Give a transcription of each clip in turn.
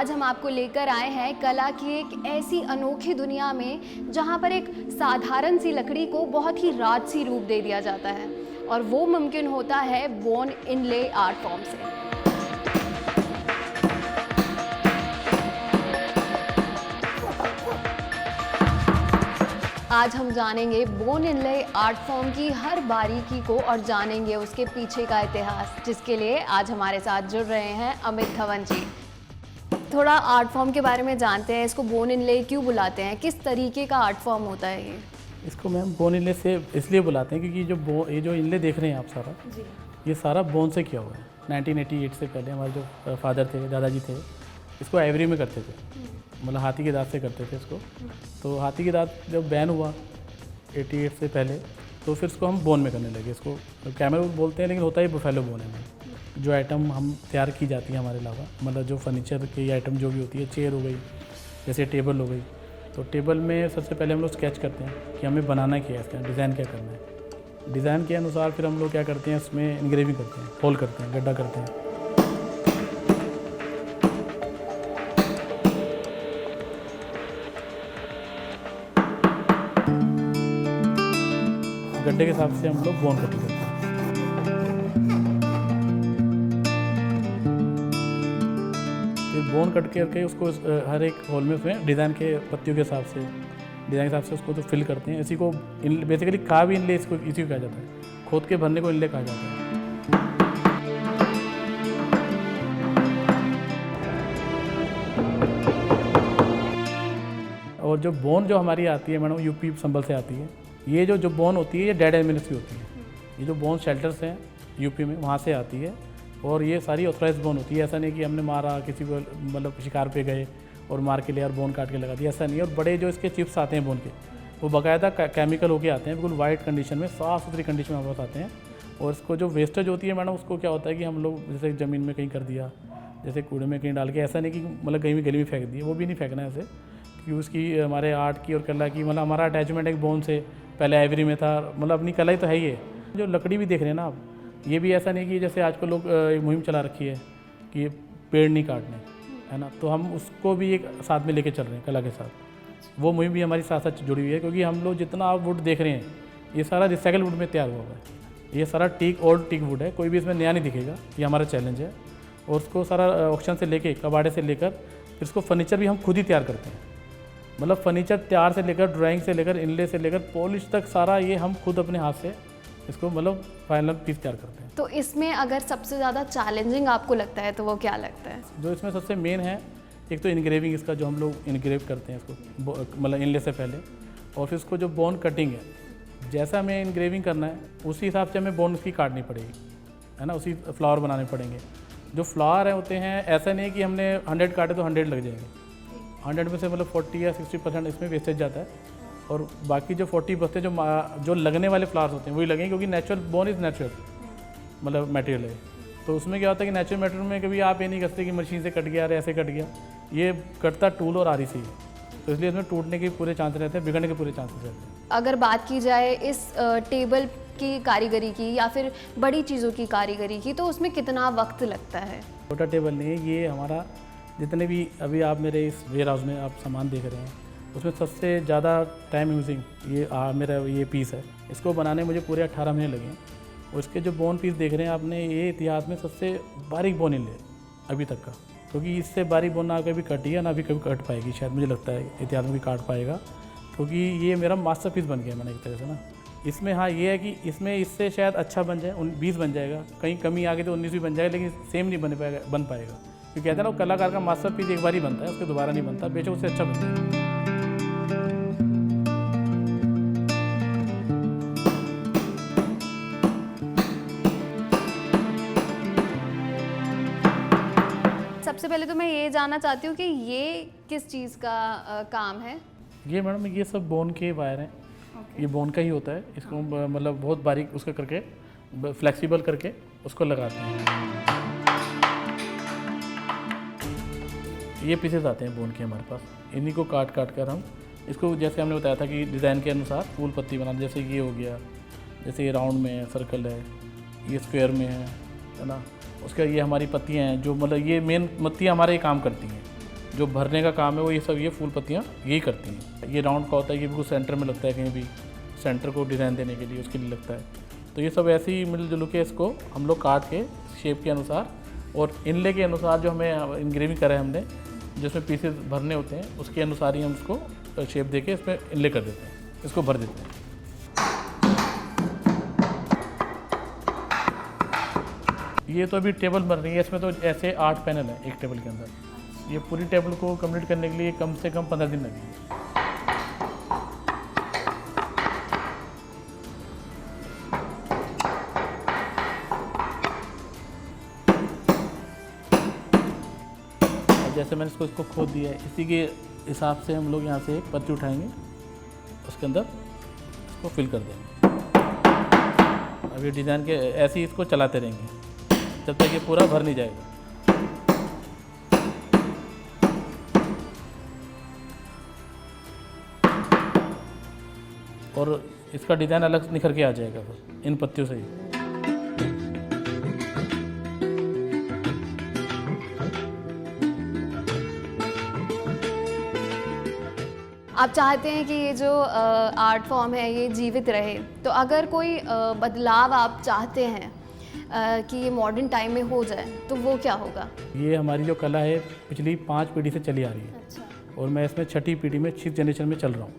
आज हम आपको लेकर आए हैं कला की एक ऐसी अनोखी दुनिया में जहां पर एक साधारण सी लकड़ी को बहुत ही राजसी रूप दे दिया जाता है और वो मुमकिन होता है बोन इनले आर्ट फॉर्म से। आज हम जानेंगे बोन इनले आर्ट फॉर्म की हर बारीकी को और जानेंगे उसके पीछे का इतिहास, जिसके लिए आज हमारे साथ जुड़ रहे हैं अमित धवन जी। थोड़ा आर्ट फॉर्म के बारे में जानते हैं। इसको बोन इनले क्यों बुलाते हैं, किस तरीके का आर्ट फॉर्म होता है ये? इसको मैम बोन इनले से इसलिए बुलाते हैं क्योंकि ये जो इनले देख रहे हैं आप सारा जी। ये सारा बोन से किया हुआ है। 1988 से पहले हमारे जो फादर थे, दादाजी थे, इसको आइवरी में करते थे, मतलब हाथी के दांत से करते थे इसको। तो हाथी के दांत जब बैन हुआ 88 से पहले, तो फिर इसको हम बोन में करने लगे। इसको कैमल बोलते हैं लेकिन होता ही बुफेलो बोन है। जो आइटम हम तैयार की जाती है हमारे अलावा, मतलब जो फर्नीचर की आइटम जो भी होती है, चेयर हो गई, जैसे टेबल हो गई, तो टेबल में सबसे पहले हम लोग स्केच करते हैं कि हमें बनाना क्या है, इसका डिज़ाइन क्या करना है। डिज़ाइन के अनुसार फिर हम लोग क्या करते हैं, इसमें इन्ग्रेविंग करते हैं, होल करते हैं, गड्ढा करते हैं। गड्ढे के हिसाब से हम लोग बोन कटिंग करते हैं। फिर बोन कट करके उसको हर एक होल में उसमें डिज़ाइन के पत्तियों के हिसाब से उसको तो फिल करते हैं। इसी को बेसिकली का भी इनले इसको इसी को कहा जाता है, खोद के भरने को इनले कहा जाता है। और जो बोन जो हमारी आती है मैडम, यूपी संबल से आती है। ये जो बोन होती है ये डेड एनिमल्स की होती है। ये जो बोन शेल्टर्स हैं यूपी में, वहाँ से आती है और ये सारी ऑथराइज बोन होती है। ऐसा नहीं कि हमने मारा किसी को, मतलब शिकार पे गए और मार के लिया और बोन काट के लगा दिया, ऐसा नहीं है। और बड़े जो इसके चिप्स आते हैं बोन के, वो बाकायदा केमिकल होके आते हैं, बिल्कुल वाइट कंडीशन में, साफ़ सुथरी कंडीशन में हमारे पास आते हैं। और इसको जो वेस्टेज होती है मैडम, उसको क्या होता है कि हम लोग जैसे ज़मीन में कहीं कर दिया, जैसे कूड़े में कहीं डाल के, ऐसा नहीं कि मतलब कहीं भी गली में फेंक दिया, वो भी नहीं फेंकना है ऐसे। क्योंकि उसकी हमारे आर्ट की और कला की, मतलब हमारा अटैचमेंट एक बोन से, पहले आइवरी में था, मतलब अपनी कला ही तो है ही है। जो लकड़ी भी देख रहे हैं ना आप, ये भी ऐसा नहीं कि जैसे आजकल लोग एक मुहिम चला रखी है कि पेड़ नहीं काटने, है ना, तो हम उसको भी एक साथ में लेके चल रहे हैं कला के साथ। वो मुहिम भी हमारी साथ साथ जुड़ी हुई है, क्योंकि हम लोग जितना आप वुड देख रहे हैं ये सारा रिसाइकल वुड में तैयार हुआ है। ये सारा ओल्ड टीक वुड है, कोई भी इसमें नया नहीं दिखेगा। ये हमारा चैलेंज है। और उसको सारा ऑक्शन से लेके, कबाड़े से लेकर, फिर इसको फर्नीचर भी हम खुद ही तैयार करते हैं। मतलब फर्नीचर तैयार से लेकर, ड्राइंग से लेकर, इनले से लेकर पॉलिश तक, सारा ये हम खुद अपने हाथ से इसको मतलब फाइनल पीस तैयार करते हैं। तो इसमें अगर सबसे ज़्यादा चैलेंजिंग आपको लगता है तो वो क्या लगता है? जो इसमें सबसे मेन है, एक तो इनग्रेविंग, इसका जो हम लोग इनग्रेव करते हैं इसको, मतलब इनले से पहले। और फिर इसको जो बोन कटिंग है, जैसा हमें इनग्रेविंग करना है उसी हिसाब से हमें बोन उसकी काटनी पड़ेगी, है ना, उसी फ्लावर बनाने पड़ेंगे। जो फ्लावर है होते हैं, ऐसा नहीं है कि हमने 100 काटे तो 100 लग जाएंगे। 100 में से मतलब 40 या 60% इसमें वेस्टेज जाता है, और बाकी जो 40 बचते जो लगने वाले फ्लावर्स होते हैं वही लगेंगे, क्योंकि नेचुरल बोन इज़ नेचुरल मतलब मटेरियल है। तो उसमें क्या होता है कि नेचुरल मटेरियल में कभी आप ये नहीं करते कि मशीन से कट गया, अरे ऐसे कट गया। ये कटता टूल और आरी से ही है, तो इसलिए इसमें टूटने के पूरे चांस रहते हैं, बिगड़ने के पूरे चांसेस रहते हैं। अगर बात की जाए इस टेबल की कारीगरी की या फिर बड़ी चीज़ों की कारीगरी की, तो उसमें कितना वक्त लगता है? छोटा टेबल नहीं है ये हमारा। जितने भी अभी आप मेरे इस वेयर हाउस में आप सामान देख रहे हैं, उसमें सबसे ज़्यादा टाइम यूजिंग ये मेरा ये पीस है। इसको बनाने मुझे पूरे 18 महीने लगे हैं। और इसके जो बोन पीस देख रहे हैं आपने, ये इतिहास में सबसे बारीक बोन इनले अभी तक का, क्योंकि इससे बारीक बोन ना कभी कटी है ना अभी कभी कट पाएगी, शायद मुझे लगता है इतिहास में भी काट पाएगा, क्योंकि ये मेरा मास्टर पीस बन गया मैंने एक तरह से ना। इसमें हाँ ये है कि इसमें इससे शायद अच्छा बन जाए, 20 बन जाएगा, कहीं कमी आ गई तो 19 भी बन जाएगा, लेकिन सेम नहीं बन पाएगा। क्योंकि कहते हैं ना, कलाकार का मास्टर पीस एक बार ही बनता है, उसके दोबारा नहीं बनता, बेशक उससे अच्छा बनता है। सबसे पहले तो मैं ये जानना चाहती हूँ कि ये किस चीज़ का काम है? ये मैडम ये सब बोन के वायर हैं। ये बोन का ही होता है। इसको मतलब बहुत बारीक उसका करके, फ्लेक्सिबल करके उसको लगाते हैं। ये पीसेस आते हैं बोन के हमारे पास, इन्हीं को काट कर हम इसको, जैसे हमने बताया था कि डिज़ाइन के अनुसार फूल पत्ती बनाना। जैसे ये हो गया, जैसे ये राउंड में है, सर्कल है, ये स्क्वायर में है ना। उसके ये हमारी पत्तियाँ हैं, जो मतलब ये मेन पत्तियाँ हमारे काम करती हैं। जो भरने का काम है वो ये फूल पत्तियाँ यही करती हैं। ये राउंड का होता है, ये बिल्कुल सेंटर में लगता है, कहीं भी सेंटर को डिज़ाइन देने के लिए उसके लिए लगता है। तो ये सब ऐसे ही मिलजुल के इसको हम लोग काट के शेप के अनुसार और इनले के अनुसार जो हमें इंग्रेविंग करा है हमने, जिसमें पीसेस भरने होते हैं उसके अनुसार ही हम उसको शेप दे के इसमें इनले कर देते हैं, इसको भर देते हैं। ये तो अभी टेबल बन रही है, इसमें तो ऐसे 8 पैनल है एक टेबल के अंदर। ये पूरी टेबल को कंप्लीट करने के लिए कम से कम 15 दिन लगेंगे। जैसे मैंने इसको खोद दिया है, इसी के हिसाब से हम लोग यहाँ से एक पत्ती उठाएंगे, उसके अंदर इसको फिल कर देंगे। अब ये डिज़ाइन के ऐसे ही इसको चलाते रहेंगे जब तक ये पूरा भर नहीं जाएगा। और इसका डिज़ाइन अलग निखर के आ जाएगा फिर इन पत्तियों से ही। आप चाहते हैं कि ये जो आर्ट फॉर्म है ये जीवित रहे, तो अगर कोई बदलाव आप चाहते हैं कि ये मॉडर्न टाइम में हो जाए तो वो क्या होगा? ये हमारी जो कला है पिछली 5 पीढ़ी से चली आ रही है। अच्छा। और मैं इसमें 6ठी पीढ़ी में 6th जनरेशन में चल रहा हूँ।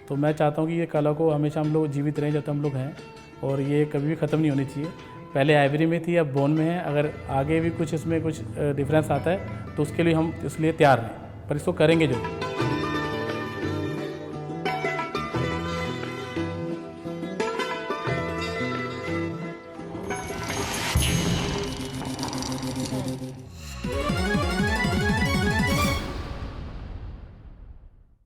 तो मैं चाहता हूँ कि ये कला को हमेशा हम लोग जीवित रहें जब तक हम लोग हैं, और ये कभी भी ख़त्म नहीं होनी चाहिए। पहले आइवरी में थी, अब बोन में है। अगर आगे भी कुछ इसमें कुछ डिफरेंस आता है तो उसके लिए हम इसलिए तैयार हैं, पर इसको करेंगे जरूर।